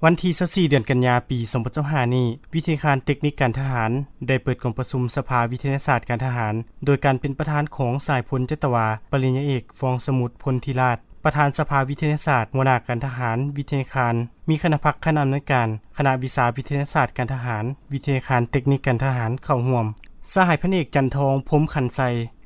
วันที่24เดือนกันยาปี2025นี้วิทยาการเทคนิคการทหารได้เปิดกองประชุมสภาวิทยาศาสตร์การทหารโดยการเป็นประธานของสายพลจัตวาปริญญาเอกฟองสมุทรพลธิราชประธานสภาวิทยาศาสตร์หัวหน้าการทหารวิทยาการมีคณะพักคณะอำนวยการคณะวิชาวิทยาศาสตร์การทหารวิทยาการเทคนิคการทหารเข้าร่วมสหายพลเอกจันทองพรหมขันไส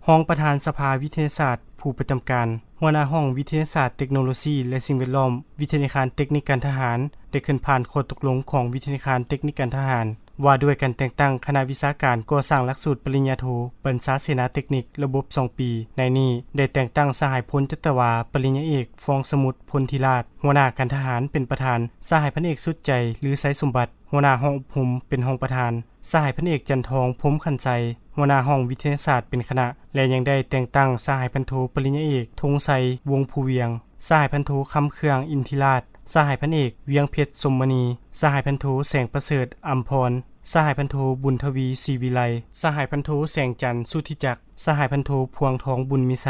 รองประธานสภาวิทยาศาสตร์ผู้ประจำการหัวหน้าห้องวิทยาศาสตร์เทคโนโลยีและสิ่งแวดล้อมวิทยาการเทคนิคการทหารได้ขึ้นผ่านข้อตกลงของวิทยาการเทคนิคการทหารว่าด้วยการแต่งตั้งคณะวิชาการก่อสร้างหลักสูตรปริญญาโทบรรณาเสนาเทคนิคระบบ2ปีในนี้ได้แต่งตั้งสหายพลจัตวาปริญญาเอกฟองสมุทรพลธิราชหัวหน้าการทหารเป็นประธานสหายพันเอกสุดใจหรือไสสมบัติหัวหน้าห้องอบรมเป็นห้องประธานสหายพันเอกจันทองพรหมขันไสรหัวหน้าห้องวิทยาศาสตร์เป็นคณะและยังได้แต่งตั้งสหายพันโทปริญญาเอกธงไสวงศ์ภูเวียงสหายพันโทคำเครื่องอินทิราชสหายพันเอกเวียงเพชรสมมณีสหายพันโทแสงประเสริฐอัมพรสหายพันโทบุญทวีศรีวิไลสหายพันโทแสงจันทร์สุทธิจักรสหายพันโทพวงทองบุญมีไส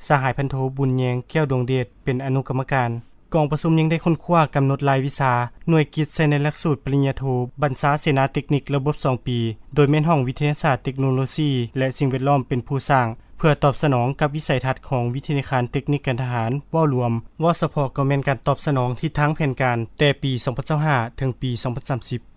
สหายพันโทบุญแยงแก้วดวงเดชเป็นอนุกรรมการกองประชุมยังได้ค้นคว้ากำหนดรายวิชาหน่วยกิจใส่ในหลักสูตรปริญญาโทบรรณาเสนาเทคนิคระบบ2ปีโดยแม่นห้องวิทยาศาสตร์เทคโนโลยีและสิ่งแวดล้อมเป็นผู้สร้างเพื่อตอบสนองกับวิสัยทัศน์ของวิทยาการเทคนิคการทหารว่ารวมว่าเฉพาะก็แม่นการตอบสนองทิศทางแผนการแต่ปี2025ถึงปี2030